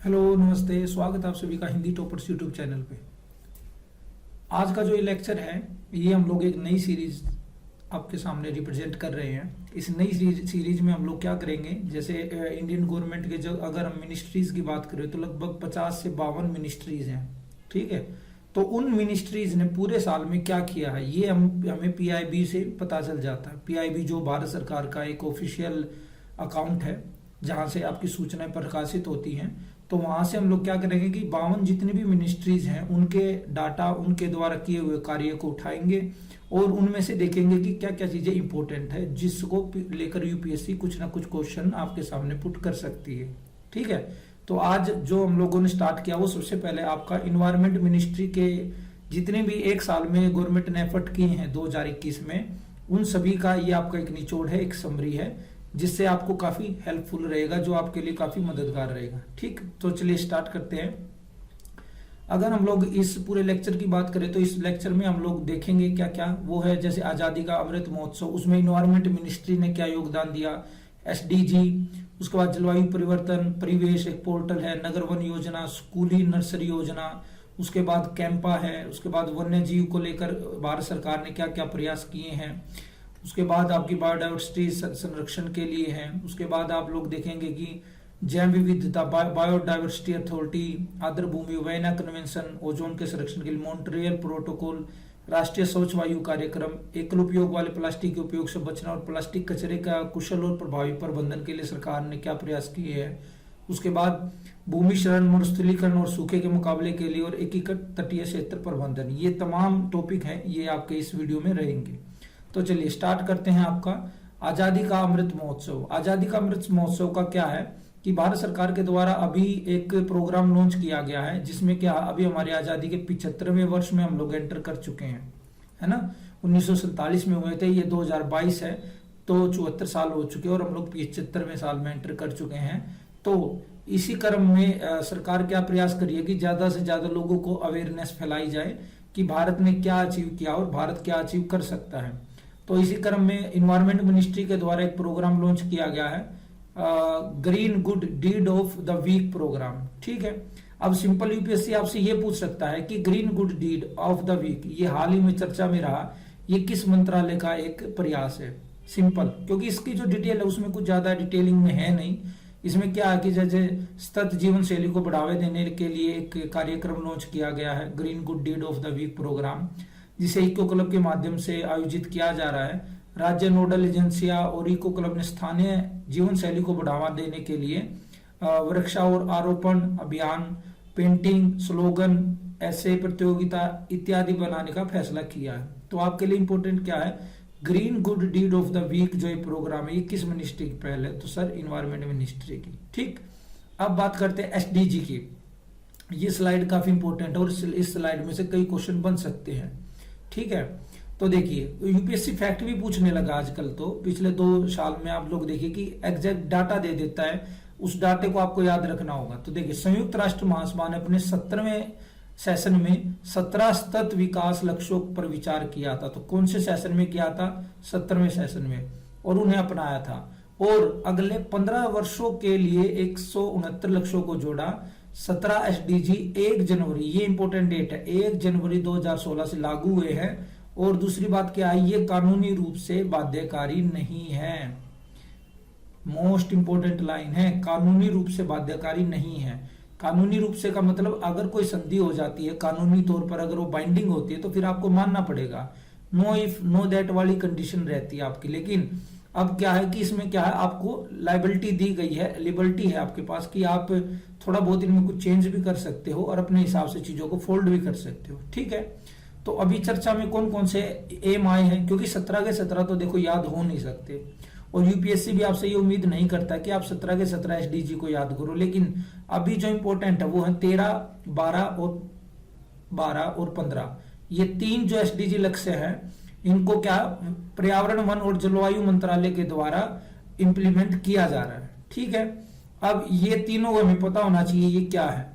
Hello, नमस्ते। स्वागत है आप सभी का हिंदी टॉपर्स यूट्यूब चैनल पे। आज का जो ये लेक्चर है, ये हम लोग एक नई सीरीज आपके सामने रिप्रेजेंट कर रहे हैं। इस नई सीरीज में हम लोग क्या करेंगे, जैसे इंडियन गवर्नमेंट के जो अगर हम मिनिस्ट्रीज की बात करें तो लगभग 50 से 52 मिनिस्ट्रीज हैं। ठीक है, तो उन मिनिस्ट्रीज ने पूरे साल में क्या किया है ये हमें पीआईबी से पता चल जाता है। पीआईबी जो भारत सरकार का एक ऑफिशियल अकाउंट है जहां से आपकी सूचनाएं प्रकाशित होती हैं। तो वहां से हम लोग क्या करेंगे कि 52 जितनी भी मिनिस्ट्रीज हैं उनके डाटा, उनके द्वारा किए हुए कार्य को उठाएंगे और उनमें से देखेंगे कि क्या क्या चीजें इंपॉर्टेंट है जिसको लेकर यूपीएससी कुछ ना कुछ क्वेश्चन आपके सामने पुट कर सकती है। ठीक है, तो आज जो हम लोगों ने स्टार्ट किया वो सबसे पहले आपका इन्वायरमेंट मिनिस्ट्री के जितने भी एक साल में गवर्नमेंट ने एफर्ट किए हैं 2021 में, उन सभी का ये आपका एक निचोड़ है, एक समरी है जिससे आपको काफी हेल्पफुल रहेगा, जो आपके लिए काफी मददगार रहेगा। ठीक, तो चलिए स्टार्ट करते हैं। अगर हम लोग इस पूरे लेक्चर की बात करें तो इस लेक्चर में हम लोग देखेंगे क्या क्या वो है। जैसे आजादी का अमृत महोत्सव, उसमें इन्वायरमेंट मिनिस्ट्री ने क्या योगदान दिया, एसडीजी, उसके बाद जलवायु परिवर्तन, परिवेश एक पोर्टल है, नगर वन योजना, स्कूली नर्सरी योजना, उसके बाद कैंपा है, उसके बाद वन्य जीव को लेकर भारत सरकार ने क्या क्या प्रयास किए हैं, उसके बाद आपकी बायोडाइवर्सिटी संरक्षण के लिए है, उसके बाद आप लोग देखेंगे कि जैव विविधता, बायोडाइवर्सिटी अथॉरिटी, आर्द्र भूमि, वैना कन्वेंशन, ओजोन के संरक्षण के लिए मॉन्ट्रियल प्रोटोकॉल, राष्ट्रीय स्वच्छ वायु कार्यक्रम, एकल उपयोग वाले प्लास्टिक के उपयोग से बचना और प्लास्टिक कचरे का कुशल और प्रभावी प्रबंधन के लिए सरकार ने क्या प्रयास किए हैं। उसके बाद भूमि शरण, मरुस्थलीकरण और सूखे के मुकाबले के लिए और एकीकृत तटीय क्षेत्र प्रबंधन, ये तमाम टॉपिक हैं, ये आपके इस वीडियो में रहेंगे। तो चलिए स्टार्ट करते हैं। आपका आजादी का अमृत महोत्सव। आजादी का अमृत महोत्सव का क्या है कि भारत सरकार के द्वारा अभी एक प्रोग्राम लॉन्च किया गया है जिसमें क्या अभी हमारी आजादी के 75वें वर्ष में हम लोग एंटर कर चुके हैं, है ना। 1947 में हुए थे, ये 2022 है, तो 74 साल हो चुके हैं और हम लोग 75वें साल में एंटर कर चुके हैं। तो इसी क्रम में सरकार क्या प्रयास करिए कि ज्यादा से ज्यादा लोगों को अवेयरनेस फैलाई जाए कि भारत ने क्या अचीव किया और भारत क्या अचीव कर सकता है। तो इसी क्रम में इन्वायरमेंट मिनिस्ट्री के द्वारा एक प्रोग्राम लॉन्च किया गया है, green good deed of the week program. ठीक है, अब सिंपल यूपीएससी आपसे ये पूछ सकता है कि green good deed of the week, ये हाल ही में चर्चा में रहा, ये किस मंत्रालय का एक प्रयास है। सिंपल, क्योंकि इसकी जो डिटेल है उसमें कुछ ज्यादा डिटेलिंग में है नहीं। इसमें क्या है कि जैसे सतत जीवन शैली को बढ़ावा देने के लिए एक कार्यक्रम लॉन्च किया गया है, green good deed of the week program, जिसे इको क्लब के माध्यम से आयोजित किया जा रहा है। राज्य नोडल एजेंसियां और इको क्लब ने स्थानीय जीवन शैली को बढ़ावा देने के लिए वृक्षा और आरोपण अभियान, पेंटिंग, स्लोगन, ऐसे प्रतियोगिता इत्यादि बनाने का फैसला किया है। तो आपके लिए इंपॉर्टेंट क्या है, green good deed of the week जो ये प्रोग्राम है ये किस मिनिस्ट्री की पहल है, तो सर इन्वायरमेंट मिनिस्ट्री की। ठीक, अब बात करते हैं एसडीजी की। ये स्लाइड काफी इंपॉर्टेंट है और इस स्लाइड में से कई क्वेश्चन बन सकते हैं। ठीक है, तो देखिए यूपीएससी फैक्ट भी पूछने लगा आजकल, तो पिछले 2 साल में आप लोग देखिए कि एग्जैक्ट डाटा दे देता है, उस डाटे को आपको याद रखना होगा। तो देखिए संयुक्त राष्ट्र महासभा ने अपने 17वें सेशन में 17 सतत विकास लक्ष्यों पर विचार किया था। तो कौन से सेशन में किया था, 17वें सेशन में, और उन्हें अपनाया था और अगले 15 वर्षों के लिए 169 लक्ष्यों को जोड़ा। 17 एसडीजी 1 जनवरी, ये इंपॉर्टेंट डेट है, 1 जनवरी 2016 से लागू हुए हैं। और दूसरी बात क्या है, ये कानूनी रूप से बाध्यकारी नहीं है। मोस्ट इंपॉर्टेंट लाइन है, कानूनी रूप से बाध्यकारी नहीं है। कानूनी रूप से का मतलब अगर कोई संधि हो जाती है कानूनी तौर पर, अगर वो बाइंडिंग होती है तो फिर आपको मानना पड़ेगा। नो इफ नो दैट वाली कंडीशन रहती है आपकी। लेकिन अब क्या है कि इसमें क्या है, आपको लाइबिलिटी दी गई है, लिबर्टी है आपके पास कि आप थोड़ा बहुत इनमें कुछ चेंज भी कर सकते हो और अपने हिसाब से चीजों को फोल्ड भी कर सकते हो। ठीक है, तो अभी चर्चा में कौन कौन से एम आए हैं, क्योंकि 17 के 17 तो देखो याद हो नहीं सकते और यूपीएससी भी आपसे ये उम्मीद नहीं करता कि आप 17 के 17 एसडीजी को याद करो। लेकिन अभी जो इंपॉर्टेंट है वो है 13, 12 और 15, ये 3 जो एसडीजी लक्ष्य है इनको क्या पर्यावरण, वन और जलवायु मंत्रालय के द्वारा इंप्लीमेंट किया जा रहा है। ठीक है, अब ये तीनों हमें पता होना चाहिए ये क्या है।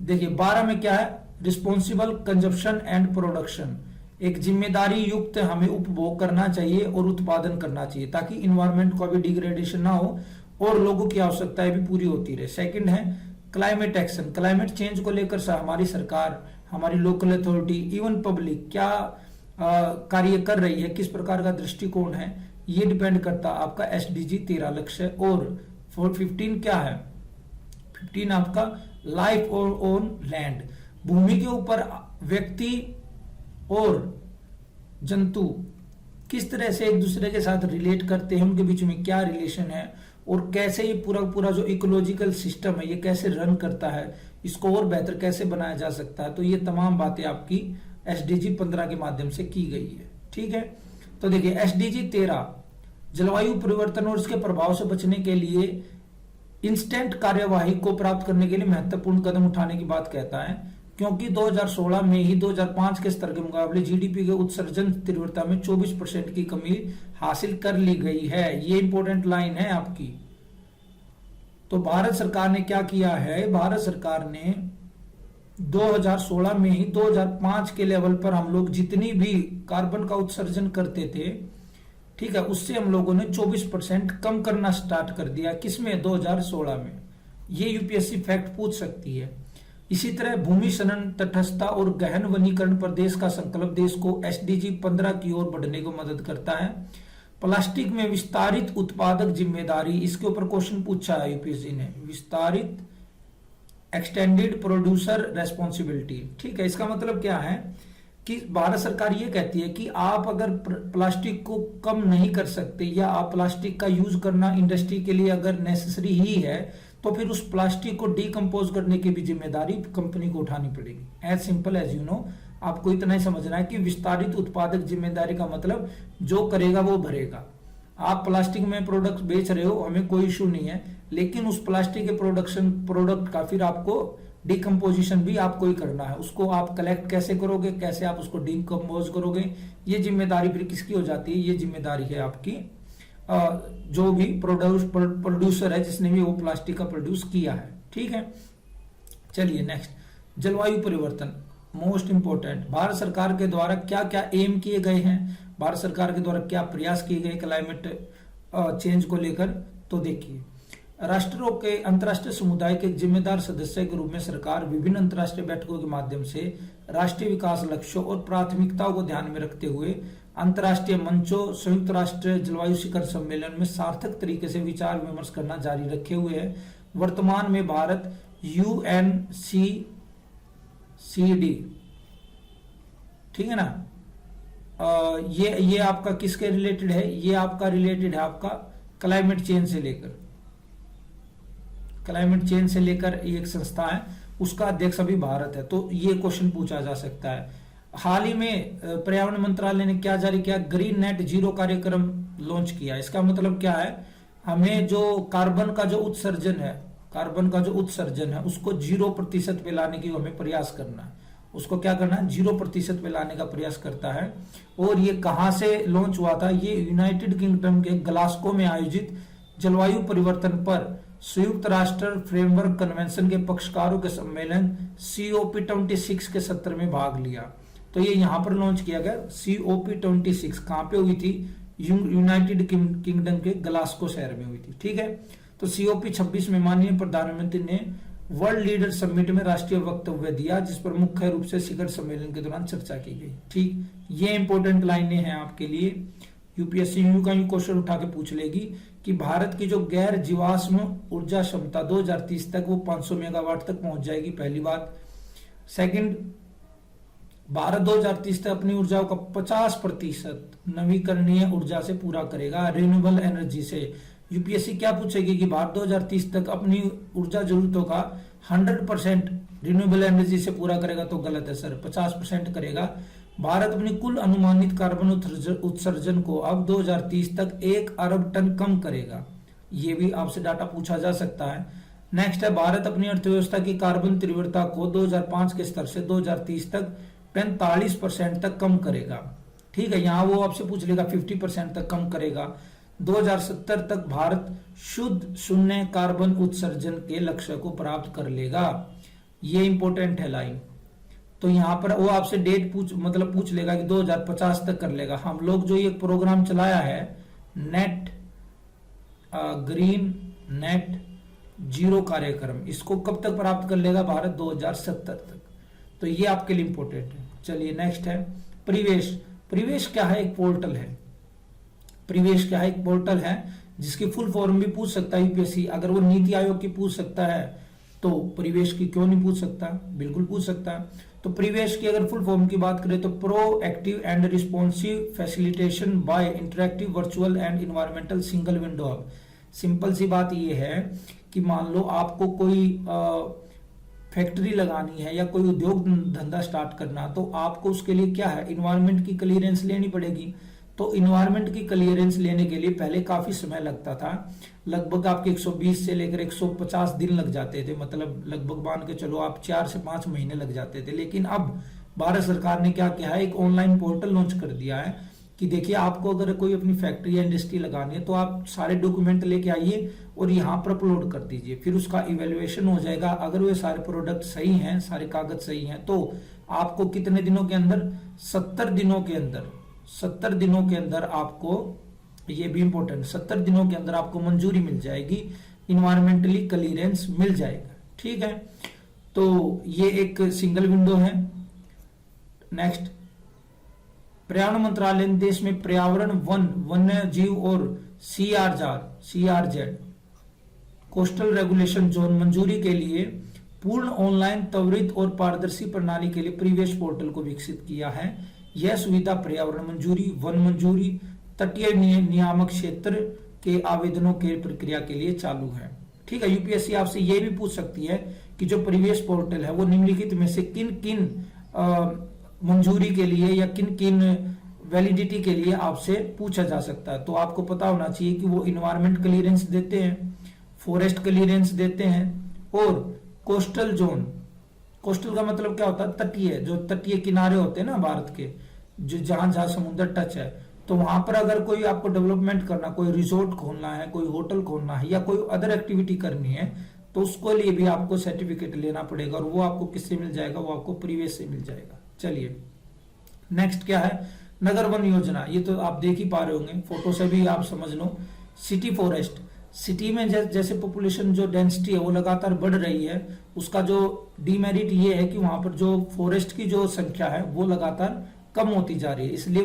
देखिए 12 में क्या है, रिस्पॉन्सिबल कंजप्शन एंड प्रोडक्शन, एक जिम्मेदारी युक्त हमें उपभोग करना चाहिए और उत्पादन करना चाहिए ताकि इन्वायरमेंट को भी डिग्रेडेशन ना हो और लोगों की आवश्यकताएं भी पूरी होती रहे। सेकंड है क्लाइमेट एक्शन, क्लाइमेट चेंज को लेकर हमारी सरकार, हमारी लोकल अथॉरिटी, इवन पब्लिक क्या कार्य कर रही है, किस प्रकार का दृष्टिकोण है, ये डिपेंड करता आपका SDG 13 लक्ष्य। और 15 क्या है, 15 आपका लाइफ ऑन लैंड, भूमि के ऊपर व्यक्ति और जंतु किस तरह से एक दूसरे के साथ रिलेट करते हैं, उनके बीच में क्या रिलेशन है, और कैसे ये पूरा जो इकोलॉजिकल सिस्टम है ये कैसे रन करता है, इसको और बेहतर कैसे बनाया जा सकता है। तो ये तमाम बातें आपकी SDG 15 के माध्यम से की गई है। ठीक है, तो देखिए SDG 13 जलवायु परिवर्तन और इसके प्रभाव से बचने के लिए इंस्टेंट कार्यवाही को प्राप्त करने के लिए महत्वपूर्ण कदम उठाने की बात कहता है, क्योंकि 2016 में ही 2005 के स्तर के मुकाबले GDP के उत्सर्जन तीव्रता में 24% की कमी हासिल कर ली गई है। ये इंपॉर्टेंट लाइन है आपकी। तो भारत सरकार ने क्या किया है, भारत सरकार ने 2016 में ही 2005 के लेवल पर हम लोग जितनी भी कार्बन का उत्सर्जन करते थे, ठीक है, उससे हम लोगों ने 24% कम करना स्टार्ट कर दिया। किसमें, 2016 में। ये UPSC फैक्ट पूछ सकती है। इसी तरह भूमि शरण, तटस्थता और गहन वनीकरण पर देश का संकल्प देश को SDG 15 की ओर बढ़ने को मदद करता है। प्लास्टिक में विस्तारित उत्पादक जिम्मेदारी, इसके ऊपर क्वेश्चन पूछा है UPSC ने, विस्तारित एक्सटेंडेड प्रोड्यूसर रेस्पॉन्सिबिलिटी। ठीक है, इसका मतलब क्या है कि भारत सरकार ये कहती है कि आप अगर प्लास्टिक को कम नहीं कर सकते या आप प्लास्टिक का यूज करना इंडस्ट्री के लिए अगर नेसेसरी ही है, तो फिर उस प्लास्टिक को डिकम्पोज करने की भी जिम्मेदारी कंपनी को उठानी पड़ेगी। As simple as you know, आपको इतना ही समझना है कि विस्तारित उत्पादक जिम्मेदारी का मतलब जो करेगा वो भरेगा। आप प्लास्टिक में प्रोडक्ट बेच रहे हो, हमें कोई इशू नहीं है, लेकिन उस प्लास्टिक के प्रोडक्ट का फिर आपको डिकम्पोजिशन भी आपको ही करना है। उसको आप कलेक्ट कैसे करोगे, कैसे आप उसको डिकम्पोज करोगे, ये जिम्मेदारी फिर किसकी हो जाती है, ये जिम्मेदारी है आपकी जो भी प्रोड्यूसर है, जिसने भी वो प्लास्टिक का प्रोड्यूस किया है। ठीक है, चलिए नेक्स्ट, जलवायु परिवर्तन, मोस्ट इंपोर्टेंट। भारत सरकार के द्वारा क्या क्या एम किए गए हैं, भारत सरकार के द्वारा क्या प्रयास किए गए क्लाइमेट चेंज को लेकर, तो देखिए, राष्ट्रों के अंतर्राष्ट्रीय समुदाय के जिम्मेदार सदस्य के रूप में सरकार विभिन्न अंतर्राष्ट्रीय बैठकों के माध्यम से राष्ट्रीय विकास लक्ष्यों और प्राथमिकताओं को ध्यान में रखते हुए अंतर्राष्ट्रीय मंचों, संयुक्त राष्ट्र जलवायु शिखर सम्मेलन में सार्थक तरीके से विचार विमर्श करना जारी रखे हुए है। वर्तमान में भारत UNCCD, ठीक है ना, ये आपका किसके रिलेटेड है, ये आपका रिलेटेड है आपका क्लाइमेट चेंज से लेकर, क्लाइमेट चेंज से लेकर एक संस्था है, उसका अध्यक्ष अभी भारत है। तो ये क्वेश्चन पूछा जा सकता है। हाल ही में पर्यावरण मंत्रालय ने क्या जारी किया, ग्रीन नेट जीरो कार्यक्रम लॉन्च किया। इसका मतलब क्या है, हमें जो कार्बन का जो उत्सर्जन है उसको 0% पे लाने की हमें प्रयास करना है। उसको क्या करना है, 0% पे लाने का प्रयास करता है। और ये कहां से लॉन्च हुआ था, ये यूनाइटेड किंगडम के ग्लासगो में आयोजित जलवायु परिवर्तन पर संयुक्त राष्ट्र फ्रेमवर्क कन्वेंशन के पक्षकारों के सम्मेलन COP26 के सत्र में भाग लिया। तो ये यहां पर लॉन्च किया गया। COP26 कहां पे हुई थी, यूनाइटेड किंगडम के ग्लासगो शहर में हुई थी। ठीक है, तो COP26 में माननीय प्रधानमंत्री ने वर्ल्ड लीडर समिट में राष्ट्रीय वक्तव्य दिया, जिस पर मुख्य रूप से शिखर सम्मेलन के दौरान चर्चा की गई। ठीक, ये इंपॉर्टेंट लाइनें हैं आपके लिए। UPSC का क्वेश्चन उठा के पूछ लेगी कि भारत की जो गैर जीवाश्म ऊर्जा क्षमता 2030 तक वो 500 मेगावाट तक पहुंच जाएगी, पहली बात। सेकंड, भारत 2030 तक अपनी ऊर्जाओं का 50% नवीकरणीय ऊर्जा से पूरा करेगा, रिन्यूएबल एनर्जी से। UPSC क्या पूछेगी कि भारत 2030 तक अपनी ऊर्जा जरूरतों का 100% रिन्यूएबल एनर्जी से पूरा करेगा, तो गलत है सर, 50% करेगा। भारत अपनी कुल अनुमानित कार्बन उत्सर्जन को अब 2030 तक 1 अरब टन कम करेगा। ये भी आपसे डाटा पूछा जा सकता है। नेक्स्ट है, भारत अपनी अर्थव्यवस्था की कार्बन तीव्रता को 2005 के स्तर से 2030 तक 45% तक कम करेगा। ठीक है, यहां वो आपसे पूछ लेगा 50% तक कम करेगा। 2070 तक भारत शुद्ध शून्य कार्बन उत्सर्जन के लक्ष्य को प्राप्त कर लेगा। ये इंपॉर्टेंट है लाइन। तो यहां पर वो आपसे डेट पूछ लेगा कि 2050 तक कर लेगा। हम लोग जो ये प्रोग्राम चलाया है, नेट ग्रीन नेट जीरो कार्यक्रम, इसको कब तक प्राप्त कर लेगा भारत? 2070 तक। तो ये आपके लिए इंपॉर्टेंट है। चलिए नेक्स्ट है परिवेश। परिवेश क्या है? एक पोर्टल है। परिवेश क्या है? एक पोर्टल है जिसकी फुल फॉर्म भी पूछ सकता है यूपीएससी। अगर वो नीति आयोग की पूछ सकता है तो परिवेश की क्यों नहीं पूछ सकता? बिल्कुल पूछ सकता है। तो परिवेश की अगर फुल फॉर्म की बात करें तो proactive and responsive facilitation by interactive virtual and environmental single window hub. Simple सी बात ये है कि मान लो आपको कोई फैक्ट्री लगानी है या कोई उद्योग धंधा स्टार्ट करना, तो आपको उसके लिए क्या है? इन्वायरमेंट की क्लियरेंस लेनी पड़ेगी। तो इन्वायरमेंट की क्लियरेंस लेने के लिए पहले काफी समय लगता था, लगभग आपके 120 से लेकर 150 दिन लग जाते थे, मतलब लगभग मान के चलो आप 4 से 5 महीने लग जाते थे। लेकिन अब भारत सरकार ने क्या किया है? एक ऑनलाइन पोर्टल लॉन्च कर दिया है कि देखिए आपको अगर कोई अपनी फैक्ट्री या इंडस्ट्री लगानी है तो आप सारे डॉक्यूमेंट लेके आइए और यहाँ पर अपलोड कर दीजिए, फिर उसका इवेल्युएशन हो जाएगा। अगर वे सारे प्रोडक्ट सही हैं, सारे कागज सही हैं, तो आपको कितने दिनों के अंदर? 70 दिनों के अंदर, 70 दिनों के अंदर आपको, ये भी इंपॉर्टेंट, 70 दिनों के अंदर आपको मंजूरी मिल जाएगी, इन्वायरमेंटली क्लियरेंस मिल जाएगा। ठीक है, तो ये एक सिंगल विंडो है। नेक्स्ट, पर्यावरण मंत्रालय ने देश में पर्यावरण, वन, वन्य जीव और CRZ कोस्टल रेगुलेशन जोन मंजूरी के लिए पूर्ण ऑनलाइन, त्वरित और पारदर्शी प्रणाली के लिए परिवेश पोर्टल को विकसित किया है। यह सुविधा पर्यावरण मंजूरी, वन मंजूरी, तटीय नियामक क्षेत्र के आवेदनों के प्रक्रिया के लिए चालू है। ठीक है, यूपीएससी आपसे ये भी पूछ सकती है कि जो परिवेश पोर्टल है वो निम्नलिखित में से किन किन मंजूरी के लिए या किन किन वैलिडिटी के लिए आपसे पूछा जा सकता है। तो आपको पता होना चाहिए कि वो इन्वायरमेंट क्लियरेंस देते हैं, फॉरेस्ट क्लियरेंस देते हैं और कोस्टल जोन। कोस्टल का मतलब क्या होता है? तटीय, जो तटीय किनारे होते हैं ना भारत के, जो जहां जहां समुद्र टच है, तो वहां पर अगर कोई आपको डेवलपमेंट करना, कोई रिजोर्ट खोलना है, कोई होटल खोलना है या कोई अदर एक्टिविटी करनी है, तो उसको लिए भी आपको सर्टिफिकेट लेना पड़ेगा और वो आपको किससे मिल जाएगा? वो आपको परिवेश से मिल जाएगा। चलिए नेक्स्ट क्या है? नगर वन योजना। ये तो आप देख ही पा रहे होंगे, फोटो से भी आप समझ लो। सिटी फॉरेस्ट, सिटी में जैसे पॉपुलेशन जो डेंसिटी है वो लगातार बढ़ रही है, उसका जो डीमेरिट ये है कि वहां पर जो फॉरेस्ट की जो संख्या है वो लगातार कम होती जा रही है। इसलिए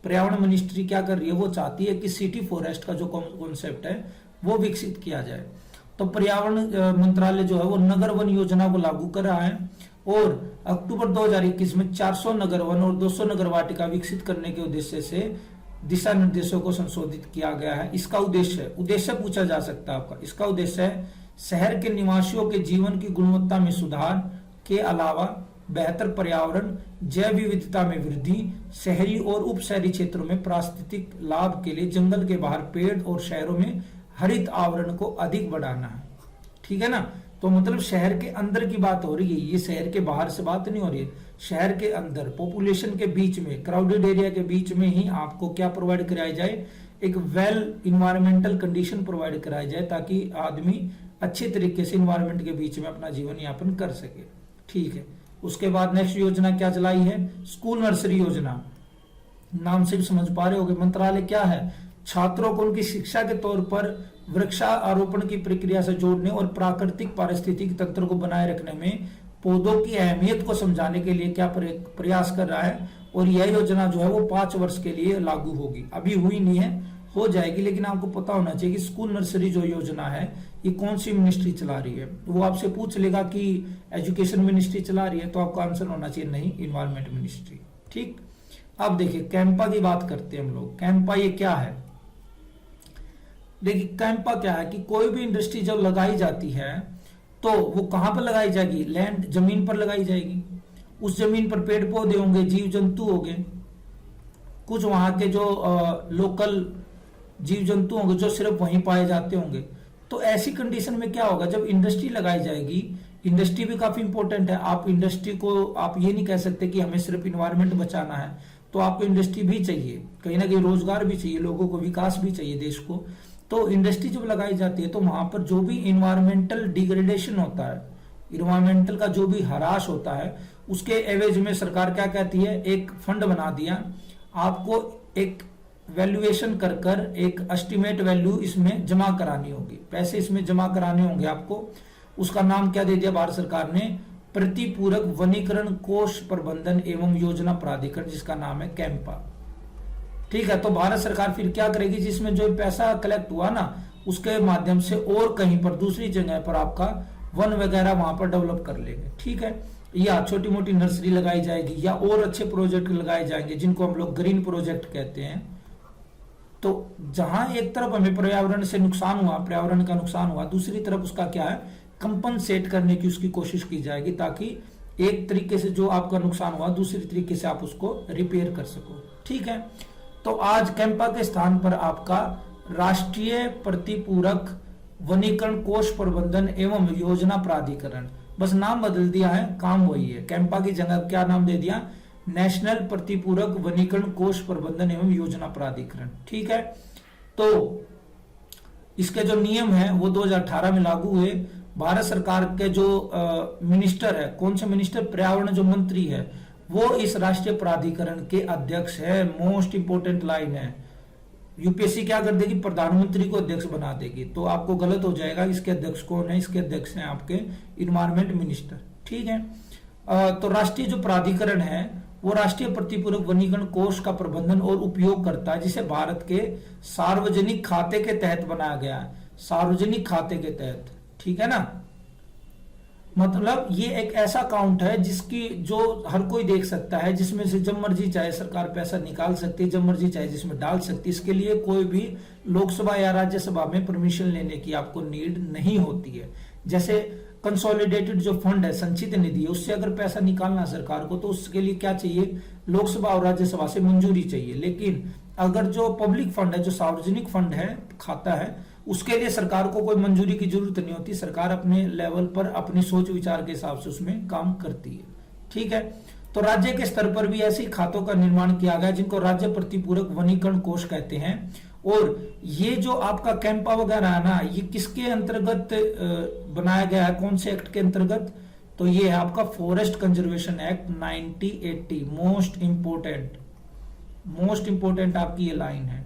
पर्यावरण मिनिस्ट्री क्या कर रही है? वो चाहती है कि सिटी फॉरेस्ट का जो कॉन्सेप्ट है वो विकसित किया जाए। तो पर्यावरण मंत्रालय जो है वो नगर वन योजना को लागू कर रहा है और अक्टूबर 2021 में 400 नगर वन और 200 नगर वाटिका विकसित करने के उद्देश्य से दिशा निर्देशों को संशोधित किया गया है। इसका उद्देश्य पूछा जा सकता है आपका। इसका उद्देश्य है शहर के निवासियों के जीवन की गुणवत्ता में सुधार के अलावा बेहतर पर्यावरण, जैव विविधता में वृद्धि, शहरी और उप शहरी क्षेत्रों में पारिस्थितिक लाभ के लिए जंगल के बाहर पेड़ और शहरों में हरित आवरण को अधिक बढ़ाना है। ठीक है ना? तो मतलब शहर के अंदर की बात हो रही है, ये शहर के बाहर से बात नहीं हो रही है। शहर के अंदर पॉपुलेशन के बीच में, क्राउडेड एरिया के बीच में ही आपको क्या प्रोवाइड कराया जाए? एक वेल इन्वायरमेंटल कंडीशन प्रोवाइड कराई जाए ताकि आदमी अच्छे तरीके से इन्वायरमेंट के बीच में अपना जीवन यापन कर सके। ठीक है, उसके बाद नेक्स्ट योजना क्या चलाई है? स्कूल नर्सरी योजना। नाम से भी समझ पा रहे होंगे, मंत्रालय क्या है? छात्रों को उनकी शिक्षा के तौर पर वृक्षारोपण की प्रक्रिया से जोड़ने और प्राकृतिक पारिस्थितिक तंत्र को बनाए रखने में पौधों की अहमियत को समझाने के लिए क्या प्रयास कर रहा है। और यह योजना जो है वो 5 वर्ष के लिए लागू होगी। अभी हुई नहीं है, हो जाएगी, लेकिन आपको पता होना चाहिए कि स्कूल नर्सरी जो योजना है ये कौन सी मिनिस्ट्री चला रही है। वो आपसे पूछ लेगा कि एजुकेशन मिनिस्ट्री चला रही है, तो आपका आंसर होना चाहिए नहीं, इन्वायरमेंट मिनिस्ट्री। ठीक, अब देखिए कैंपा की बात करते हैं हम लोग। कैंपा ये क्या है? देखिए कैंपा क्या है कि कोई भी इंडस्ट्री जब लगाई जाती है तो वो कहां पर लगाई जाएगी? लैंड, जमीन पर लगाई जाएगी। उस जमीन पर पेड़ पौधे होंगे, जीव जंतु होंगे, कुछ वहां के जो लोकल जीव जंतु होंगे जो सिर्फ वहीं पाए जाते होंगे। तो ऐसी कंडीशन में क्या होगा? जब इंडस्ट्री लगाई जाएगी, इंडस्ट्री भी काफी इंपॉर्टेंट है। आप इंडस्ट्री को आप ये नहीं कह सकते कि हमें सिर्फ इन्वायरमेंट बचाना है, तो आपको इंडस्ट्री भी चाहिए, कहीं ना कहीं रोजगार भी चाहिए, लोगों को विकास भी चाहिए देश को। तो इंडस्ट्री जब लगाई जाती है तो वहां पर जो भी इन्वायरमेंटल डिग्रेडेशन होता है, इन्वायरमेंटल का जो भी हरास होता है, उसके एवज में सरकार क्या कहती है? एक फंड बना दिया, आपको एक वैल्यूएशन कर कर एक एस्टिमेट वैल्यू इसमें जमा करानी होगी, पैसे इसमें जमा कराने होंगे आपको। उसका नाम क्या दे दिया भारत सरकार ने, प्रतिपूरक वनीकरण कोष प्रबंधन एवं योजना प्राधिकरण, जिसका नाम है कैंपा। ठीक है, तो भारत सरकार फिर क्या करेगी, जिसमें जो पैसा कलेक्ट हुआ ना उसके माध्यम से और कहीं पर दूसरी जगह पर आपका वन वगैरह वहां पर डेवलप कर लेंगे। ठीक है, या छोटी मोटी नर्सरी लगाई जाएगी या और अच्छे प्रोजेक्ट लगाए जाएंगे जिनको हम लोग ग्रीन प्रोजेक्ट कहते हैं। तो जहां एक तरफ हमें पर्यावरण से नुकसान हुआ, पर्यावरण का नुकसान हुआ, दूसरी तरफ उसका क्या है, कंपनसेट करने की उसकी कोशिश की जाएगी, ताकि एक तरीके से जो आपका नुकसान हुआ दूसरी तरीके से आप उसको रिपेयर कर सको। ठीक है, तो आज कैंपा के स्थान पर आपका राष्ट्रीय प्रतिपूरक वनीकरण कोष प्रबंधन एवं योजना प्राधिकरण, बस नाम बदल दिया है, काम वही है। कैंपा की जगह क्या नाम दे दिया, नेशनल प्रतिपूरक वनीकरण कोष प्रबंधन एवं योजना प्राधिकरण। ठीक है, तो इसके जो नियम है वो 2018 में लागू हुए। भारत सरकार के जो मिनिस्टर है, कौन से मिनिस्टर, पर्यावरण जो मंत्री है, वो इस राष्ट्रीय प्राधिकरण के अध्यक्ष है। मोस्ट इंपोर्टेंट लाइन है, यूपीएससी क्या कर देगी, प्रधानमंत्री को अध्यक्ष बना देगी, तो आपको गलत हो जाएगा। इसके अध्यक्ष कौन है, इसके अध्यक्ष हैं आपके इन्वायरमेंट मिनिस्टर। ठीक है, तो राष्ट्रीय जो प्राधिकरण है वो राष्ट्रीय प्रतिपूरक वनीकरण कोष का प्रबंधन और उपयोग करता है, जिसे भारत के सार्वजनिक खाते के तहत बनाया गया है, सार्वजनिक खाते के तहत। ठीक है ना, मतलब ये एक ऐसा अकाउंट है जिसकी जो हर कोई देख सकता है, जिसमें से जब मर्जी चाहे सरकार पैसा निकाल सकती है, जब मर्जी चाहे जिसमें डाल सकती है। इसके लिए कोई भी लोकसभा या राज्यसभा में परमिशन लेने की आपको नीड नहीं होती है। जैसे कंसोलिडेटेड जो फंड है, संचित निधि है, उससे अगर पैसा निकालना सरकार को तो उसके लिए क्या चाहिए, लोकसभा और राज्यसभा से मंजूरी चाहिए। लेकिन अगर जो पब्लिक फंड है, जो सार्वजनिक फंड है, खाता है, उसके लिए सरकार को कोई मंजूरी की जरूरत नहीं होती। सरकार अपने लेवल पर अपनी सोच विचार के हिसाब से उसमें काम करती है। ठीक है, तो राज्य के स्तर पर भी ऐसे खातों का निर्माण किया गया जिनको राज्य प्रतिपूरक वनीकरण कोष कहते हैं। और ये जो आपका कैंपा वगैरह है ना, ये किसके अंतर्गत बनाया गया है, कौन से एक्ट के अंतर्गत, तो ये है आपका forest conservation act 1980। Most important आपकी ये लाइन है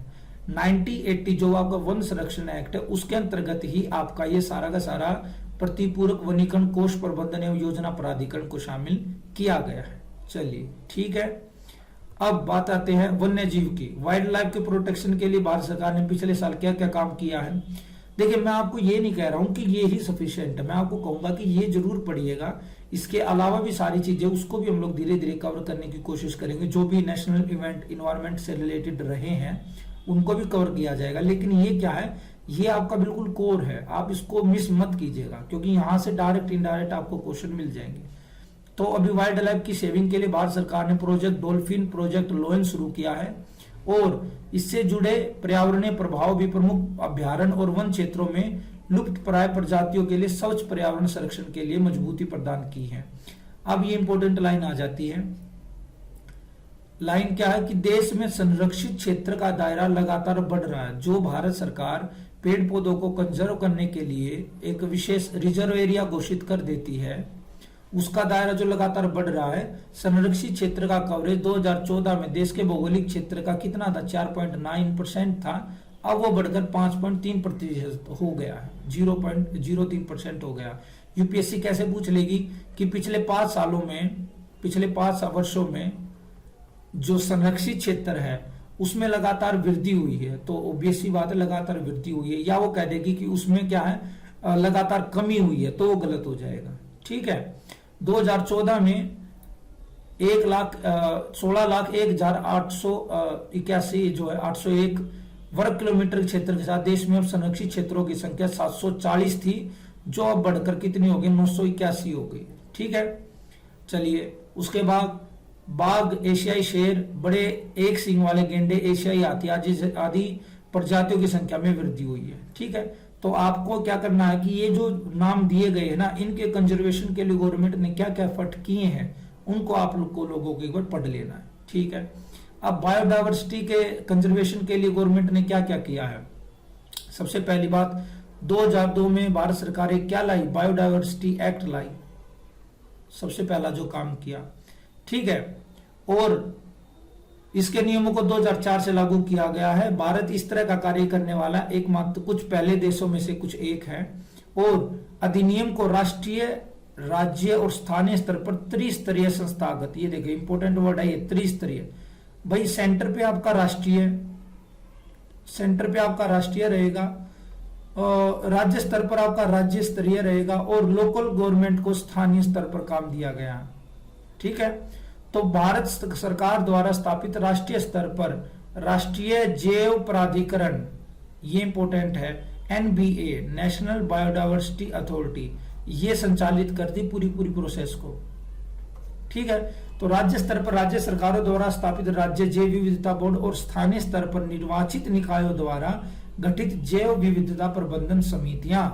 1980, जो आपका वन संरक्षण एक्ट है, उसके अंतर्गत ही आपका ये सारा का सारा प्रतिपूरक वनीकरण कोष प्रबंधन एवं योजना प्राधिकरण को शामिल किया गया है। चलिए ठीक है, अब बात आते हैं वन्य जीव की। वाइल्ड लाइफ के प्रोटेक्शन के लिए भारत सरकार ने पिछले साल क्या क्या काम किया है। देखिए, मैं आपको ये नहीं कह रहा हूं कि ये ही सफिशिएंट है, मैं आपको कहूंगा कि ये जरूर पढ़िएगा। इसके अलावा भी सारी चीजें उसको भी हम लोग धीरे धीरे कवर करने की कोशिश करेंगे। जो भी नेशनल इवेंट इन्वायरमेंट से रिलेटेड रहे हैं उनको भी कवर किया जाएगा। लेकिन ये क्या है, ये आपका बिल्कुल कोर है, आप इसको मिस मत कीजिएगा, क्योंकि यहां से डायरेक्ट इनडायरेक्ट आपको क्वेश्चन मिल जाएंगे। तो अभी वाइल्ड लाइफ की सेविंग के लिए भारत सरकार ने प्रोजेक्ट डॉल्फिन, प्रोजेक्ट लोयन शुरू किया है और इससे जुड़े पर्यावरणीय प्रभाव भी प्रमुख अभ्यारण्य और वन क्षेत्रों में लुप्त प्राय प्रजातियों के लिए स्वच्छ पर्यावरण संरक्षण के लिए मजबूती प्रदान की है। अब ये इंपॉर्टेंट लाइन आ जाती है। लाइन क्या है कि देश में संरक्षित क्षेत्र का दायरा लगातार बढ़ रहा है। जो भारत सरकार पेड़ पौधों को कंजर्व करने के लिए एक विशेष रिजर्व एरिया घोषित कर देती है, उसका दायरा जो लगातार बढ़ रहा है। संरक्षित क्षेत्र का कवरेज 2014 में देश के भौगोलिक क्षेत्र का कितना था, 4.9% था, अब वो बढ़कर 5.3% हो गया है, 0.03% हो गया। यूपीएससी कैसे पूछ लेगी कि पिछले 5 वर्षों में जो संरक्षित क्षेत्र है उसमें लगातार वृद्धि हुई है, तो ऑब्वियस सी बात है लगातार वृद्धि हुई है। या वो कह देगी कि उसमें क्या है लगातार कमी हुई है, तो वो गलत हो जाएगा। ठीक है, 2014 में 16,01,881 जो है 801 वर्ग किलोमीटर क्षेत्र के साथ देश में अब संरक्षित क्षेत्रों की संख्या 740 थी, जो अब बढ़कर कितनी हो गई, 981 हो गई। ठीक है, चलिए उसके बाद बाघ, एशियाई शेर, बड़े एक सींग वाले गेंडे, एशियाई हाथी आदि प्रजातियों की संख्या में वृद्धि हुई है। ठीक है, तो आपको क्या करना है कि ये जो नाम दिए गए हैं ना, इनके कंजर्वेशन के लिए गवर्नमेंट ने क्या क्या एफर्ट किए हैं उनको आप लोगों को एक बार पढ़ लेना है। ठीक है, अब बायोडायवर्सिटी के कंजर्वेशन के लिए गवर्नमेंट ने क्या क्या किया है। सबसे पहली बात, 2002 में भारत सरकार क्या लाई, बायोडायवर्सिटी एक्ट लाई, सबसे पहला जो काम किया। ठीक है, और इसके नियमों को 2004 से लागू किया गया है। भारत इस तरह का कार्य करने वाला एकमात्र कुछ पहले देशों में से कुछ एक है। और अधिनियम को राष्ट्रीय, राज्य और स्थानीय स्तर पर त्रिस्तरीय संस्थागत, ये देखिए इंपॉर्टेंट वर्ड है ये त्रिस्तरीय। भाई सेंटर पे आपका राष्ट्रीय रहेगा, और राज्य स्तर पर आपका राज्य स्तरीय रहेगा, और लोकल गवर्नमेंट को स्थानीय स्तर पर काम दिया गया है। ठीक है, तो भारत सरकार द्वारा स्थापित राष्ट्रीय स्तर पर राष्ट्रीय जैव प्राधिकरण, ये इंपॉर्टेंट है, एनबीए, नेशनल बायोडायवर्सिटी अथॉरिटी, ये संचालित करती पूरी प्रोसेस को। ठीक है, तो राज्य स्तर पर राज्य सरकारों द्वारा स्थापित राज्य जैव विविधता बोर्ड और स्थानीय स्तर पर निर्वाचित निकायों द्वारा गठित जैव विविधता प्रबंधन समितियां,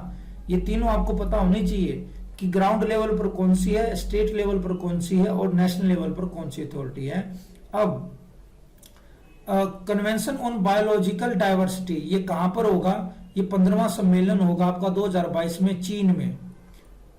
ये तीनों आपको पता होनी चाहिए कि ग्राउंड लेवल पर कौन सी है, स्टेट लेवल पर कौन सी है, और नेशनल लेवल पर कौन सी अथॉरिटी है। अब कन्वेंशन ऑन बायोलॉजिकल डाइवर्सिटी, ये कहां पर होगा, ये 15वां सम्मेलन होगा आपका 2022 में चीन में।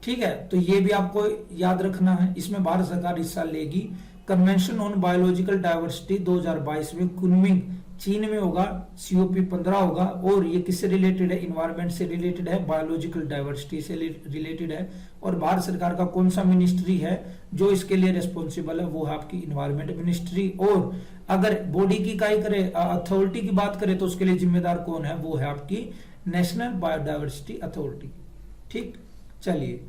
ठीक है, तो ये भी आपको याद रखना है, इसमें भारत सरकार हिस्सा लेगी। कन्वेंशन ऑन बायोलॉजिकल डाइवर्सिटी 2022 में कुनमिंग चीन में होगा, COP 15 होगा, और ये किससे रिलेटेड है, इन्वायरमेंट से रिलेटेड है, बायोलॉजिकल डाइवर्सिटी से रिलेटेड है। और भारत सरकार का कौन सा मिनिस्ट्री है जो इसके लिए रिस्पॉन्सिबल है, वो है आपकी इन्वायरमेंट मिनिस्ट्री। और अगर बॉडी की इकाई करे, अथॉरिटी की बात करें, तो उसके लिए जिम्मेदार कौन है, वो है आपकी नेशनल बायोडायवर्सिटी अथॉरिटी। ठीक, चलिए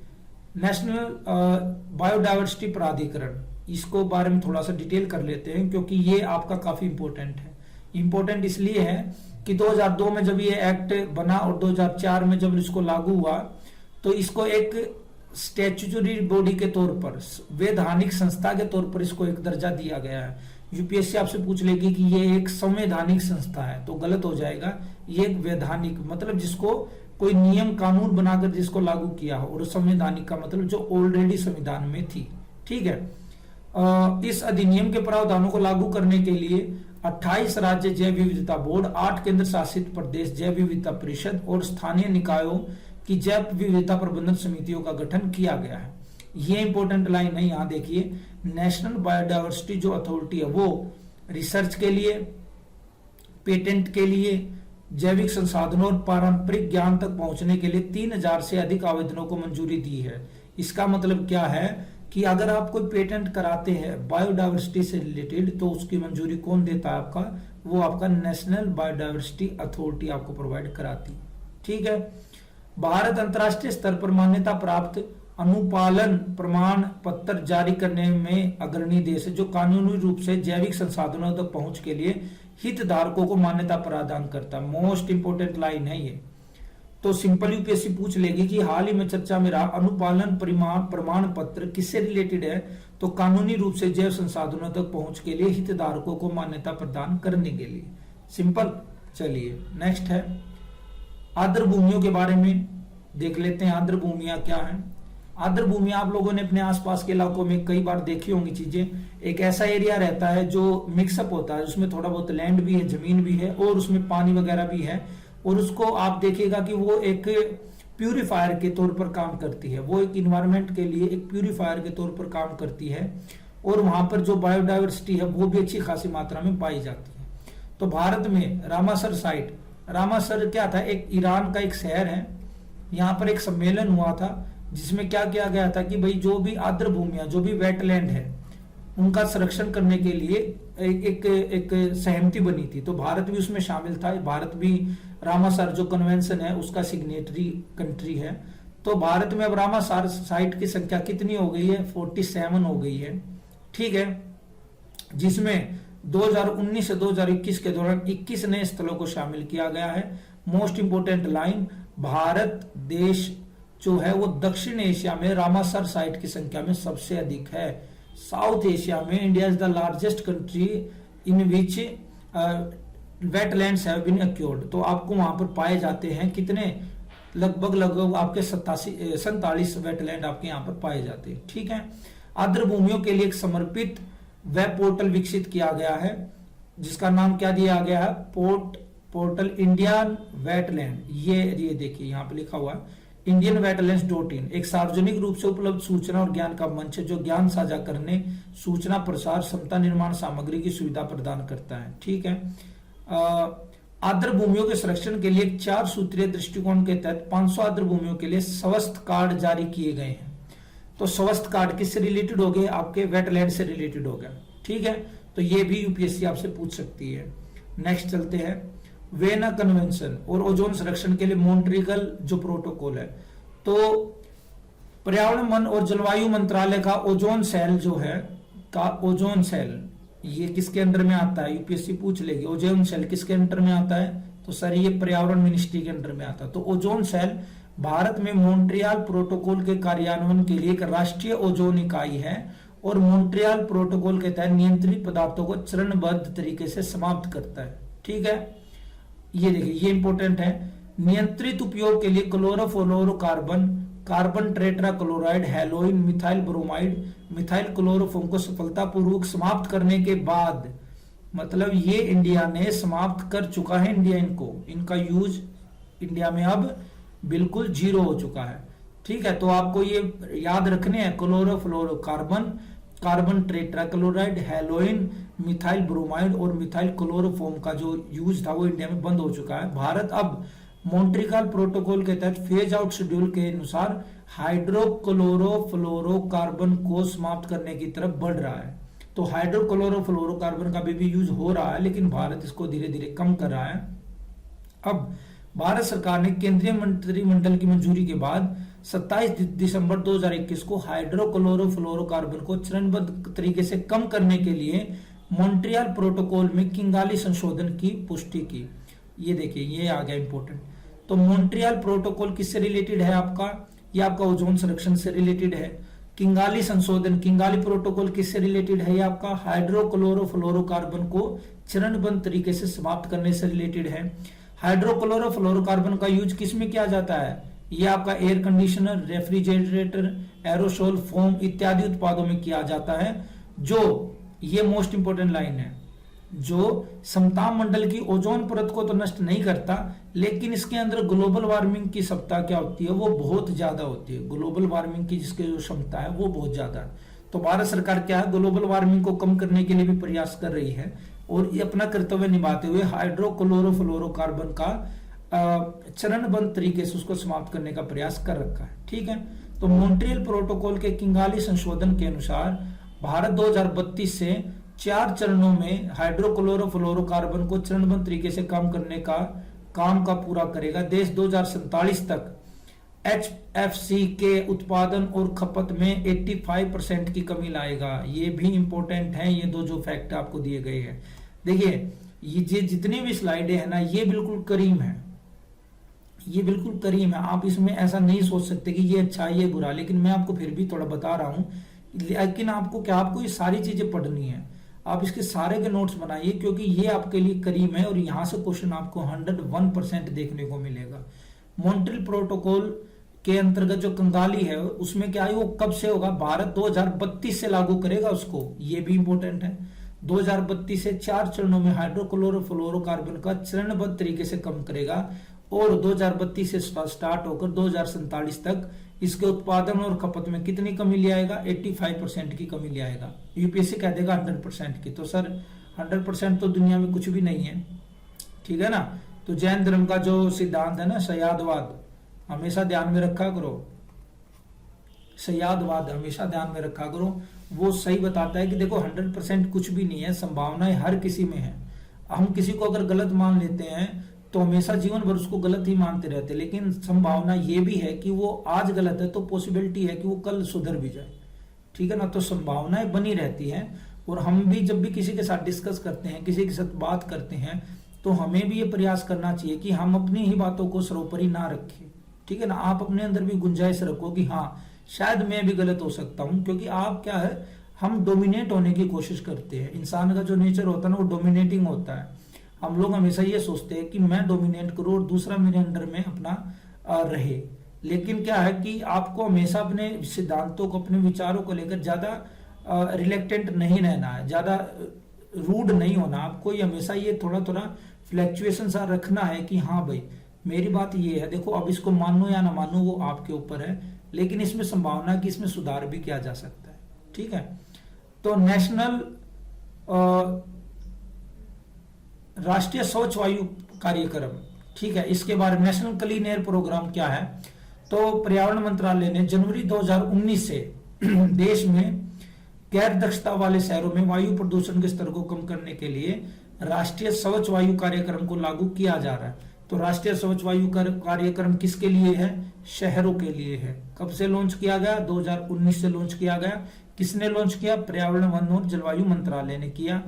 नेशनल बायोडायवर्सिटी प्राधिकरण, इसको बारे में थोड़ा सा डिटेल कर लेते हैं, क्योंकि ये आपका काफी इंपॉर्टेंट है। इंपॉर्टेंट इसलिए है कि 2002 में जब ये एक्ट बना और 2004 में जब इसको लागू हुआ, तो इसको एक स्टैट्यूटरी बॉडी के तौर पर, वैधानिक संस्था के तौर पर इसको एक दर्जा दिया गया है। यूपीएससी आपसे पूछ लेगी कि ये एक संवैधानिक संस्था है, तो गलत हो जाएगा। ये एक वैधानिक मतलब जिसको कोई नियम कानून बनाकर जिसको लागू किया हो, और संवैधानिक का मतलब जो ऑलरेडी संविधान में थी। ठीक है, इस अधिनियम के प्रावधानों को लागू करने के लिए 28 राज्य जैव विविधता बोर्ड, 8 केंद्र शासित प्रदेश जैव विविधता परिषद और स्थानीय निकायों की जैव विविधता प्रबंधन समितियों का गठन किया गया है। ये इंपॉर्टेंट लाइन है, यहां देखिए, नेशनल बायोडायवर्सिटी जो अथॉरिटी है वो रिसर्च के लिए, पेटेंट के लिए, जैविक संसाधनों और पारंपरिक ज्ञान तक पहुंचने के लिए 3000 से अधिक आवेदनों को मंजूरी दी है। इसका मतलब क्या है कि अगर आप कोई पेटेंट कराते हैं बायोडायवर्सिटी से रिलेटेड, तो उसकी मंजूरी कौन देता है आपका, वो आपका नेशनल बायोडायवर्सिटी अथॉरिटी आपको प्रोवाइड कराती है। ठीक है, भारत अंतर्राष्ट्रीय स्तर पर मान्यता प्राप्त अनुपालन प्रमाण पत्र जारी करने में अग्रणी देश है, जो कानूनी रूप से जैविक संसाधनों तक पहुंच के लिए हितधारकों को मान्यता प्रदान करता है। मोस्ट इंपोर्टेंट लाइन है ये। तो सिंपल यूपीएससी पूछ लेगी कि हाल ही में चर्चा में रहा अनुपालन प्रमाण पत्र किससे रिलेटेड है, तो कानूनी रूप से जैव संसाधनों तक पहुंच के लिए हितधारकों को मान्यता प्रदान करने के लिए। सिंपल। चलिए नेक्स्ट है आर्द्र भूमियों के बारे में देख लेते हैं। आर्द्र भूमियां क्या है? आर्द्र भूमियां आप लोगों ने अपने आसपास के इलाकों में कई बार देखी होंगी चीजें। एक ऐसा एरिया रहता है जो मिक्सअप होता है, उसमें थोड़ा बहुत लैंड भी है, जमीन भी है, और उसमें पानी वगैरह भी है, और उसको आप देखिएगा कि वो एक प्यूरिफायर के तौर पर काम करती है। वो एक इन्वायरमेंट के लिए एक प्यूरिफायर के तौर पर काम करती है, और वहां पर जो बायोडायवर्सिटी है वो भी अच्छी खासी मात्रा में पाई जाती है। तो भारत में रामासर साइट, रामासर क्या था, एक ईरान का एक शहर है। यहाँ पर एक सम्मेलन हुआ था जिसमें क्या किया गया था कि भाई जो भी आर्द्र भूमियां, जो भी वेटलैंड है, उनका संरक्षण करने के लिए एक सहमति बनी थी। तो भारत भी उसमें शामिल था। भारत भी रामासर जो कन्वेंशन है उसका सिग्नेटरी कंट्री है। तो भारत में अब रामासर साइट की संख्या कितनी हो गई है? 47 हो गई है। ठीक है, जिसमें 2019 से 2021 के दौरान 21 नए स्थलों को शामिल किया गया है। मोस्ट इंपोर्टेंट लाइन, भारत देश जो है वो दक्षिण एशिया में रामासर साइट की संख्या में सबसे अधिक है। साउथ एशिया में India is the largest country in which wetlands have been occurred. तो आपको वहां पर पाए जाते हैं कितने? लगभग आपके 47 वेटलैंड आपके यहाँ पर पाए जाते हैं। ठीक है, आर्द्र भूमियों के लिए एक समर्पित वेब पोर्टल विकसित किया गया है, जिसका नाम क्या दिया गया है? Portal Indian wetland. ये देखिए यहाँ पे लिखा हुआ है indianwetlands.in एक सार्वजनिक रूप से उपलब्ध सूचना और ज्ञान का मंच है जो ज्ञान साझा करने, सूचना प्रसार, क्षमता निर्माण सामग्री की सुविधा प्रदान करता है। ठीक है। आर्द्र भूमियों के संरक्षण के लिए एक 4 सूत्रीय दृष्टिकोण के तहत 500 आर्द्र भूमियों के लिए स्वस्थ कार्ड जारी किए गए हैं। तो स्वस्थ कार्ड किससे रिलेटेड हो गए? आपके वेटलैंड से रिलेटेड हो गया। ठीक है, तो ये भी यूपीएससी आपसे पूछ सकती है। नेक्स्ट चलते हैं, वेना कन्वेंशन और ओजोन संरक्षण के लिए मॉन्ट्रियल जो प्रोटोकॉल है। तो पर्यावरण, वन और जलवायु मंत्रालय का ओजोन सेल जो है ओजोन सेल ये किसके अंडर में आता है? यूपीएससी पूछ लेगी ओजोन सेल किसके अंडर में आता है? तो सर ये पर्यावरण मिनिस्ट्री के अंडर में आता है। तो ओजोन सेल भारत में मॉन्ट्रियल प्रोटोकॉल के कार्यान्वयन के लिए एक राष्ट्रीय ओजोन इकाई है और मॉन्ट्रियल प्रोटोकॉल के तहत नियंत्रित पदार्थों को चरणबद्ध तरीके से समाप्त करता है। ठीक है, ये देखिए ये इंपॉर्टेंट है। नियंत्रित उपयोग के लिए chlorofluorocarbon, carbon tetra chloride, Halloween, methyl bromide, methyl chloroform को सफलतापूर्वक समाप्त करने के बाद, मतलब ये इंडिया ने समाप्त कर चुका है। इंडिया इनका यूज इंडिया में अब बिल्कुल 0 हो चुका है। ठीक है, तो आपको ये याद रखने हैं chlorofluorocarbon, carbon tetra chloride, Halloween, methyl bromide और मिथाइल क्लोरोफॉर्म का जो यूज था वो इंडिया में बंद हो चुका है। भारत अब मॉन्ट्रियल प्रोटोकॉल के तहत फेज आउट शेड्यूल के अनुसार हाइड्रोक्लोरोफ्लोरोकार्बन को समाप्त करने की तरफ बढ़ रहा है। तो हाइड्रोक्लोरोफ्लोरोकार्बन का भी यूज हो रहा है, लेकिन भारत इसको धीरे धीरे कम कर रहा है। अब भारत सरकार ने केंद्रीय मंत्रिमंडल की मंजूरी के बाद 27 दिसंबर 2021 को हाइड्रोक्लोरोफ्लोरोकार्बन को चरणबद्ध तरीके से कम करने के लिए मॉन्ट्रियल प्रोटोकॉल में किंगाली संशोधन की पुष्टि की। ये देखिए ये आ गया इंपॉर्टेंट। तो मॉन्ट्रियल प्रोटोकॉल किससे रिलेटेड है? आपका ये आपका ओजोन संरक्षण से रिलेटेड है। किंगाली संशोधन, किंगाली प्रोटोकॉल किससे रिलेटेड है? ये आपका हाइड्रोक्लोरोफ्लोरोकार्बन को चरणबद्ध तरीके से समाप्त करने से रिलेटेड है। हाइड्रोक्लोरोफ्लोरोकार्बन का यूज किस में किया जाता है? ये आपका air conditioner, refrigerator, aerosol, foam इत्यादि उत्पादों में किया जाता है। जो ये मोस्ट इंपोर्टेंट लाइन है, जो समताप मंडल की ओजोन परत को तो नष्ट नहीं करता, लेकिन इसके अंदर ग्लोबल वार्मिंग की क्षमता क्या होती है? वो बहुत ज्यादा होती है। ग्लोबल वार्मिंग की जिसकी जो क्षमता है वो बहुत ज्यादा है। तो भारत सरकार क्या है, ग्लोबल वार्मिंग को कम करने के लिए भी प्रयास कर रही है और ये अपना कर्तव्य निभाते हुए हाइड्रोक्लोरोफ्लोरोकार्बन का चरणबद्ध तरीके से उसको समाप्त करने का प्रयास कर रखा है। ठीक है, तो मॉन्ट्रियल प्रोटोकॉल के किंगाली संशोधन के अनुसार भारत 2032 से 4 चरणों में हाइड्रोक्लोरोफ्लोरोकार्बन को चरणबद्ध तरीके से कम करने का काम का पूरा करेगा। देश 2047 तक HFC के उत्पादन और खपत में 85% की कमी लाएगा। ये भी इंपॉर्टेंट है, ये दो जो फैक्ट आपको दिए गए हैं। देखिए ये जितनी भी स्लाइडें हैं ना, ये बिल्कुल करीम है, ये बिल्कुल करीम है। आप इसमें ऐसा नहीं सोच सकते कि ये अच्छा ये बुरा, लेकिन मैं आपको फिर भी थोड़ा बता रहा हूं। लेकिन आपको क्या, आपको ये सारी चीजें पढ़नी है। आप इसके सारे के नोट्स बनाइए, क्योंकि ये आपके लिए करीम है और यहां से क्वेश्चन आपको 101% देखने को मिलेगा। मॉन्ट्रियल प्रोटोकॉल के अंतर्गत जो कंगाली है उसमें क्या है, वो कब से होगा? भारत 2032 से लागू करेगा उसको, ये भी इंपॉर्टेंट है। 2032 से 4 चरणों में हाइड्रोक्लोरोफ्लोरोकार्बन का चरणबद्ध तरीके से कम करेगा और 2032 से स्टार्ट होकर 2047 तक इसके उत्पादन और खपत में कितनी कमी ले आएगा? 85% की कमी ले आएगा। यूपीएससी कह देगा 100% की, तो सर 100% तो दुनिया में कुछ भी नहीं है। ठीक है ना। तो जैन धर्म का जो सिद्धांत है ना, सयादवाद, हमेशा ध्यान में रखा करो, सयादवाद हमेशा ध्यान में रखा करो। वो सही बताता है कि देखो 100% कुछ भी नहीं है, संभावनाएं हर किसी में है। हम किसी को अगर गलत मान लेते हैं तो हमेशा जीवन भर उसको गलत ही मानते रहते, लेकिन संभावना ये भी है कि वो आज गलत है तो पॉसिबिलिटी है कि वो कल सुधर भी जाए। ठीक है ना। तो संभावनाएं बनी रहती हैं और हम भी जब भी किसी के साथ डिस्कस करते हैं, किसी के साथ बात करते हैं, तो हमें भी ये प्रयास करना चाहिए कि हम अपनी ही बातों को सर्वोपरि ना रखें। ठीक है ना। आप अपने अंदर भी गुंजाइश रखो कि हाँ शायद मैं भी गलत हो सकता हूं, क्योंकि आप क्या है, हम डोमिनेट होने की कोशिश करते हैं। इंसान का जो नेचर होता है ना, वो डोमिनेटिंग होता है। हम लोग हमेशा ये सोचते हैं कि मैं डोमिनेट करूं और दूसरा मेरे अंडर में अपना रहे। लेकिन क्या है कि आपको हमेशा अपने सिद्धांतों को, अपने विचारों को लेकर ज्यादा रिलेक्टेंट नहीं रहना है, ज्यादा रूड नहीं होना। आपको ये हमेशा ये थोड़ा थोड़ा फ्लैक्चुएशन सा रखना है कि हाँ भाई मेरी बात ये है, देखो अब इसको मानो या ना मानो वो आपके ऊपर है, लेकिन इसमें संभावना है कि इसमें सुधार भी किया जा सकता है। ठीक है, तो नेशनल राष्ट्रीय स्वच्छ वायु कार्यक्रम, ठीक है, इसके बारे में नेशनल क्लीन एयर प्रोग्राम क्या है, तो पर्यावरण मंत्रालय ने जनवरी 2019 से देश में गैर दक्षता वाले शहरों में वायु प्रदूषण के स्तर को कम करने के लिए राष्ट्रीय स्वच्छ वायु कार्यक्रम को लागू किया जा रहा है। तो राष्ट्रीय स्वच्छ वायु कार्यक्रम किसके लिए है? शहरों के लिए है। कब से लॉन्च किया गया? 2019 से लॉन्च किया गया। किसने लॉन्च किया? पर्यावरण वन और जलवायु मंत्रालय ने किया।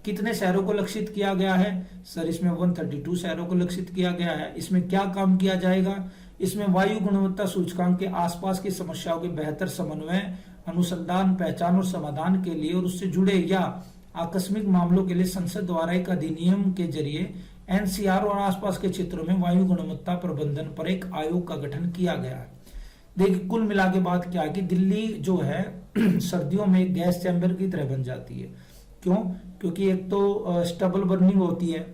कितने शहरों को लक्षित किया गया है? सर इसमें 132 शहरों को लक्षित किया गया है। इसमें क्या काम किया जाएगा? इसमें वायु गुणवत्ता सूचकांक के आसपास की समस्याओं के बेहतर समन्वय, अनुसंधान, पहचान और समाधान के लिए और उससे जुड़े या आकस्मिक मामलों के लिए संसद द्वारा एक अधिनियम के जरिए एनसीआर और आसपास के क्षेत्रों में वायु गुणवत्ता प्रबंधन पर एक आयोग का गठन किया गया है। देखिए कुल मिला के बात क्या है कि दिल्ली जो है सर्दियों में गैस चैम्बर की तरह बन जाती है। क्यों? क्योंकि एक तो स्टबल बर्निंग होती है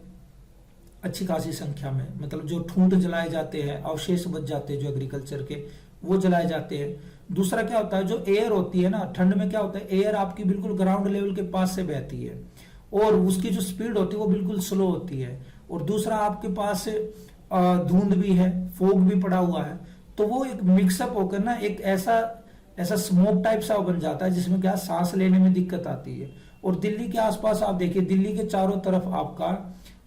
अच्छी खासी संख्या में, मतलब जो ठूंठ जलाए जाते हैं, अवशेष बच जाते हैं जो एग्रीकल्चर के, वो जलाए जाते हैं। दूसरा क्या होता है, जो एयर होती है ना, ठंड में क्या होता है, एयर आपकी बिल्कुल ग्राउंड लेवल के पास से बहती है और उसकी जो स्पीड होती है वो बिल्कुल स्लो होती है। और दूसरा आपके पास धुंध भी है, फोग भी पड़ा हुआ है, तो वो एक मिक्सअप होकर ना एक ऐसा स्मोक टाइप सा बन जाता है जिसमें क्या सांस लेने में दिक्कत आती है। और दिल्ली के आसपास आप देखिए, दिल्ली के चारों तरफ आपका,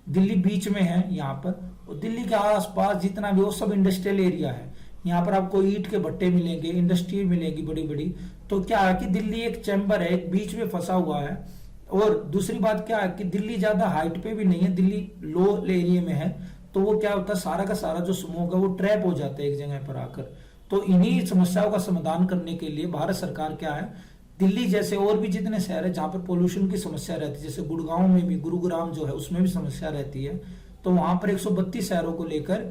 दिल्ली बीच में है यहाँ पर, और दिल्ली के आसपास जितना भी वो सब इंडस्ट्रियल एरिया है। यहाँ पर आपको ईंट के भट्टे मिलेंगे, इंडस्ट्री मिलेगी बड़ी बड़ी। तो क्या है कि दिल्ली एक चैम्बर है, एक बीच में फंसा हुआ है। और दूसरी बात क्या है कि दिल्ली ज्यादा हाइट पे भी नहीं है, दिल्ली लो एरिया में है। तो वो क्या होता है, सारा का सारा जो स्मोक है वो ट्रैप हो जाता है एक जगह पर आकर। तो इन्हीं समस्याओं का समाधान करने के लिए भारत सरकार क्या है, दिल्ली जैसे और भी जितने शहर है जहां पर पोल्यूशन की समस्या रहती है, जैसे गुड़गांव में भी, गुरुग्राम जो है उसमें भी समस्या रहती है, तो वहां पर 132 शहरों को लेकर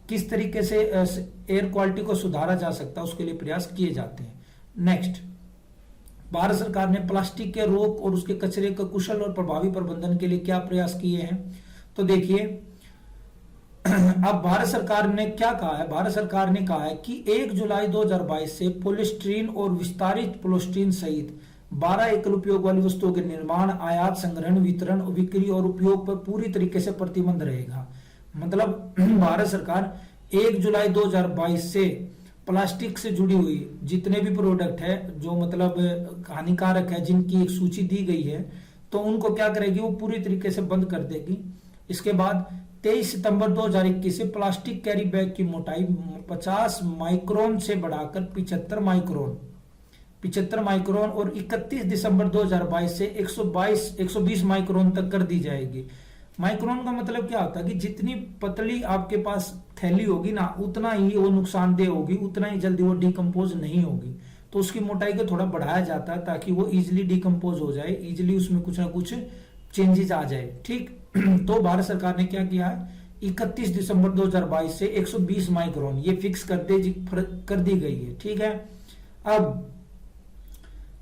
किस तरीके से एयर क्वालिटी को सुधारा जा सकता है उसके लिए प्रयास किए जाते हैं। नेक्स्ट, भारत सरकार ने प्लास्टिक के रोक और उसके कचरे का कुशल और प्रभावी प्रबंधन के लिए क्या प्रयास किए हैं? तो देखिए अब भारत सरकार ने क्या कहा है, भारत सरकार ने कहा है कि 1 जुलाई 2022 से पॉलीस्टीरीन और विस्तारित पॉलीस्टीरीन सहित 12 एकल उपयोग वाली वस्तुओं के निर्माण, आयात, संग्रहण, वितरण, बिक्री और उपयोग पर पूरी तरीके से प्रतिबंध रहेगा। मतलब भारत सरकार 1 जुलाई 2022 से प्लास्टिक से जुड़ी हुई जितने भी प्रोडक्ट है जो मतलब हानिकारक है, जिनकी एक सूची दी गई है, तो उनको क्या करेगी, वो पूरी तरीके से बंद कर देगी। इसके बाद 23 सितंबर 2021 से प्लास्टिक कैरी बैग की मोटाई 50 माइक्रोन से बढ़ाकर 75 माइक्रोन और 31 दिसंबर 2022 से 120 माइक्रोन तक कर दी जाएगी। माइक्रोन का मतलब क्या होता है कि जितनी पतली आपके पास थैली होगी ना, उतना ही वो नुकसानदेह होगी, उतना ही जल्दी वो डिकम्पोज नहीं होगी। तो उसकी मोटाई को थोड़ा बढ़ाया जाता है ताकि वो इजिली डिकम्पोज हो जाए, इजिली उसमें कुछ ना कुछ चेंजेस आ जाए। ठीक तो भारत सरकार ने क्या किया है, 31 दिसंबर 2022 से 120 माइक्रोन ये फिक्स कर दी गई है। ठीक है, अब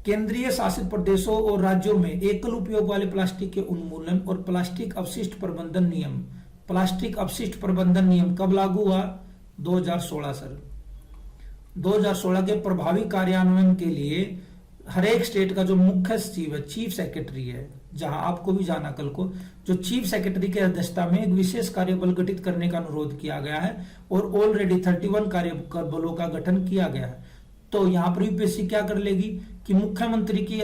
केंद्रीय शासित प्रदेशों और राज्यों में एकल उपयोग वाले प्लास्टिक के उन्मूलन और प्लास्टिक अपशिष्ट प्रबंधन नियम कब लागू हुआ? 2016 सर। 2016 के प्रभावी कार्यान्वयन के लिए हर एक स्टेट का जो मुख्य सचिव है, चीफ सेक्रेटरी है, जहां आपको भी जाना कल को, जो चीफ सेक्रेटरी की अध्यक्षता में एक विशेष कार्यबल गठित करने का अनुरोध किया गया है और ऑलरेडी 31 कार्यबलों का गठन किया गया है। तो यहाँ पर यूपीएससी क्या कर लेगी कि मुख्यमंत्री की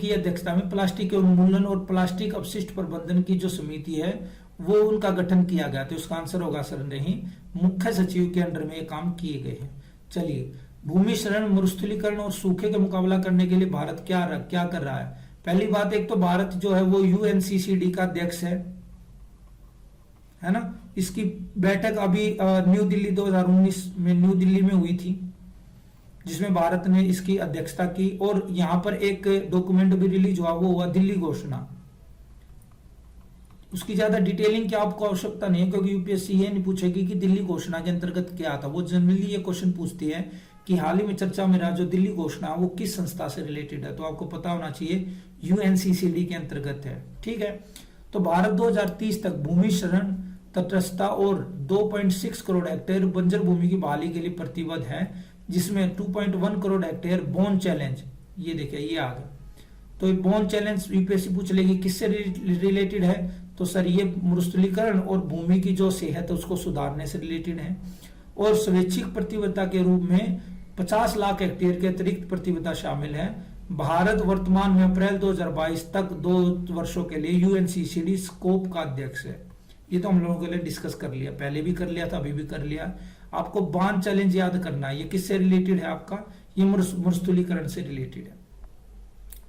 अध्यक्षता में प्लास्टिक के उन्मूलन और प्लास्टिक अपशिष्ट प्रबंधन की जो समिति है वो उनका गठन किया गया। तो इसका आंसर होगा सर नहीं, मुख्य सचिव के अंडर में ये काम किए गए हैं। चलिए, भूमि क्षरण, मरुस्थलीकरण और सूखे का मुकाबला करने के लिए भारत क्या कर रहा है? पहली बात, एक तो भारत जो है वो यूएनसीसीडी का अध्यक्ष है ना। इसकी बैठक अभी न्यू दिल्ली 2019 में न्यू दिल्ली में हुई थी, जिसमें भारत ने इसकी अध्यक्षता की। और यहां पर एक डॉक्यूमेंट भी रिलीज हुआ, वो हुआ दिल्ली घोषणा। उसकी ज्यादा डिटेलिंग की आपको आवश्यकता नहीं है, क्योंकि यूपीएससी ये नहीं पूछेगी कि दिल्ली घोषणा के अंतर्गत क्या था। वो जनरली ये क्वेश्चन पूछती है कि हाल ही में चर्चा में रहा जो दिल्ली घोषणा वो किस संस्था से रिलेटेड है, तो आपको पता होना चाहिए यूएनसीसीडी के अंतर्गत है। ठीक है, तो भारत 2030 तक भूमि क्षरण तटस्थता और 2.6 करोड़ हेक्टेयर बंजर भूमि की बहाली के लिए प्रतिबद्ध है, जिसमें 2.1 करोड़ हेक्टेयर बोन चैलेंज, ये देखिए ये आ गया। तो ये बोन चैलेंज यूपीएससी पूछ लेगी किससे रिलेटेड है, तो सर ये मरुस्थलीकरण और भूमि की जो सेहत है उसको सुधारने से रिलेटेड है। और स्वैच्छिक प्रतिबद्धता के रूप में 50 लाख हेक्टेयर के अतिरिक्त प्रतिबद्धता शामिल है। भारत वर्तमान में अप्रैल 2022 तक 2 वर्षों के लिए यूएनसीसीडी स्कोप का अध्यक्ष है। ये तो हम लोगों के लिए डिस्कस कर लिया, पहले भी कर लिया था, अभी भी कर लिया। आपको बान चैलेंज याद करना है, ये किससे रिलेटेड है आपका, ये मरुस्थलीकरण से रिलेटेड है।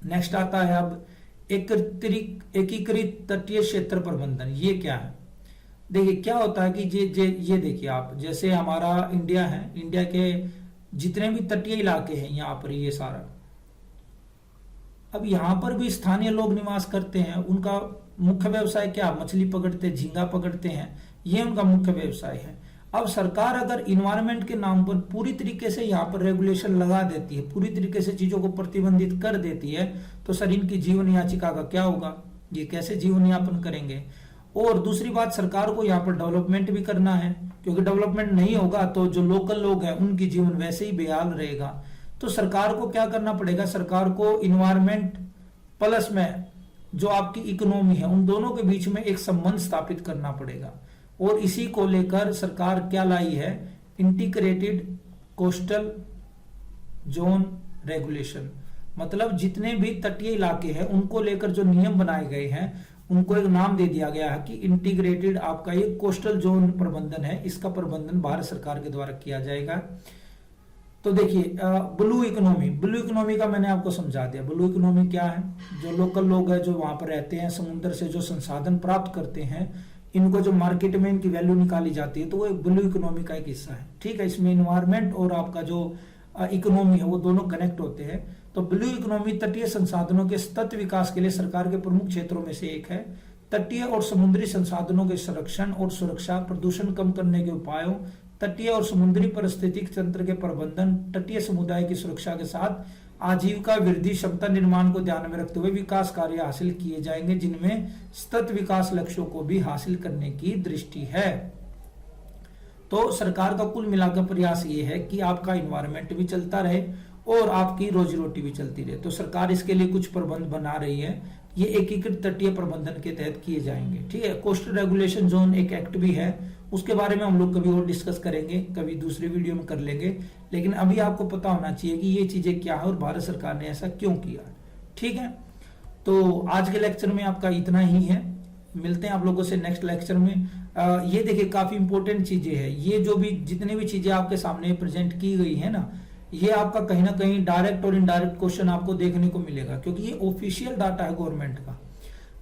नेक्स्ट आता है अब एकीकृत तटीय क्षेत्र प्रबंधन, ये क्या है। देखिए क्या होता है कि ये देखिए आप, जैसे हमारा इंडिया है, इंडिया के जितने भी तटीय इलाके हैं यहाँ पर ये सारा, अब यहाँ पर भी स्थानीय लोग निवास करते हैं, उनका मुख्य व्यवसाय क्या, मछली पकड़ते, झींगा पकड़ते हैं, ये उनका मुख्य व्यवसाय है। अब सरकार अगर इन्वायरमेंट के नाम पर पूरी तरीके से यहाँ पर रेगुलेशन लगा देती है, पूरी तरीके से चीजों को प्रतिबंधित कर देती है, तो सर इनकी जीवन याचिका का क्या होगा, ये कैसे जीवन यापन करेंगे। और दूसरी बात, सरकार को यहाँ पर डेवलपमेंट भी करना है, क्योंकि डेवलपमेंट नहीं होगा तो जो लोकल लोग हैं उनकी जीवन वैसे ही बेहाल रहेगा। तो सरकार को क्या करना पड़ेगा, सरकार को इन्वायरमेंट प्लस में जो आपकी इकोनॉमी है उन दोनों के बीच में एक संबंध स्थापित करना पड़ेगा। और इसी को लेकर सरकार क्या लाई है, इंटीग्रेटेड कोस्टल जोन रेगुलेशन, मतलब जितने भी तटीय इलाके हैं उनको लेकर जो नियम बनाए गए हैं उनको एक नाम दे दिया गया है कि इंटीग्रेटेड आपका ये कोस्टल जोन प्रबंधन है, इसका प्रबंधन भारत सरकार के द्वारा किया जाएगा। तो देखिए ब्लू इकोनॉमी का मैंने आपको समझा दिया। ब्लू इकोनॉमी क्या है, जो लोकल लोग हैं जो वहां पर रहते हैं, समुद्र से जो संसाधन प्राप्त करते हैं, इनको जो मार्केट में इनकी वैल्यू निकाली जाती है, तो वो एक ब्लू इकोनॉमी का एक हिस्सा है। ठीक है, इसमें इन्वायरमेंट और आपका जो इकोनॉमी है वो दोनों कनेक्ट होते हैं। तो ब्लू इकोनॉमी तटीय संसाधनों के सतत विकास के लिए सरकार के प्रमुख क्षेत्रों में से एक है। तटीय और समुद्री संसाधनों के संरक्षण और सुरक्षा, प्रदूषण कम करने के उपायों, तटीय और समुद्री पारिस्थितिक तंत्र के प्रबंधन, तटीय समुदाय की सुरक्षा के साथ आजीविका वृद्धि क्षमता निर्माण को ध्यान में रखते हुए विकास कार्य हासिल किए जाएंगे, जिनमें सतत विकास लक्ष्यों को भी हासिल करने की दृष्टि है। तो सरकार का कुल मिलाकर प्रयास ये है कि आपका इन्वायरमेंट भी चलता रहे और आपकी रोजी रोटी भी चलती रहे। तो सरकार इसके लिए कुछ प्रबंध बना रही है, ये एकीकृत तटीय प्रबंधन के तहत किए जाएंगे। ठीक है, कोस्टल रेगुलेशन जोन एक एक्ट भी है, उसके बारे में हम लोग कभी और डिस्कस करेंगे, कभी दूसरी वीडियो में कर लेंगे। लेकिन अभी आपको पता होना चाहिए कि ये चीजें क्या है और भारत सरकार ने ऐसा क्यों किया। ठीक है, तो आज के लेक्चर में आपका इतना ही है, मिलते हैं आप लोगों से नेक्स्ट लेक्चर में। ये देखिए काफी इंपॉर्टेंट चीजें हैं, ये जो भी जितने भी चीजें आपके सामने प्रेजेंट की गई है ना, ये आपका कहीं ना कहीं डायरेक्ट और इनडायरेक्ट क्वेश्चन आपको देखने को मिलेगा, क्योंकि ये ऑफिशियल डाटा है गवर्नमेंट का।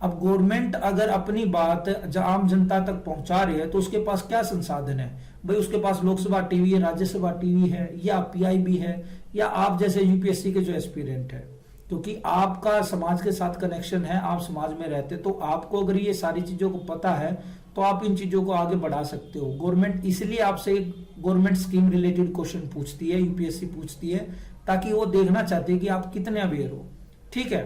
अब गवर्नमेंट अगर अपनी बात आम जनता तक पहुंचा रही है तो उसके पास क्या संसाधन है भाई, उसके पास लोकसभा टीवी है, राज्यसभा टीवी है, या पीआईबी है, या आप जैसे यूपीएससी के जो एस्पिरेंट है, क्योंकि आपका समाज के साथ कनेक्शन है, आप समाज में रहते, तो आपको अगर ये सारी चीजों को पता है तो आप इन चीजों को आगे बढ़ा सकते हो। गवर्नमेंट इसलिए आपसे गवर्नमेंट स्कीम रिलेटेड क्वेश्चन पूछती है, यूपीएससी पूछती है, ताकि वो देखना चाहती है कि आप कितने अवेयर हो। ठीक है,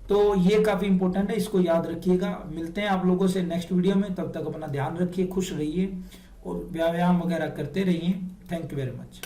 तो ये काफी इंपॉर्टेंट है, इसको याद रखिएगा। मिलते हैं आप लोगों से नेक्स्ट वीडियो में, तब तक अपना ध्यान रखिए, खुश रहिए और व्यायाम वगैरह करते रहिए। Thank you very much.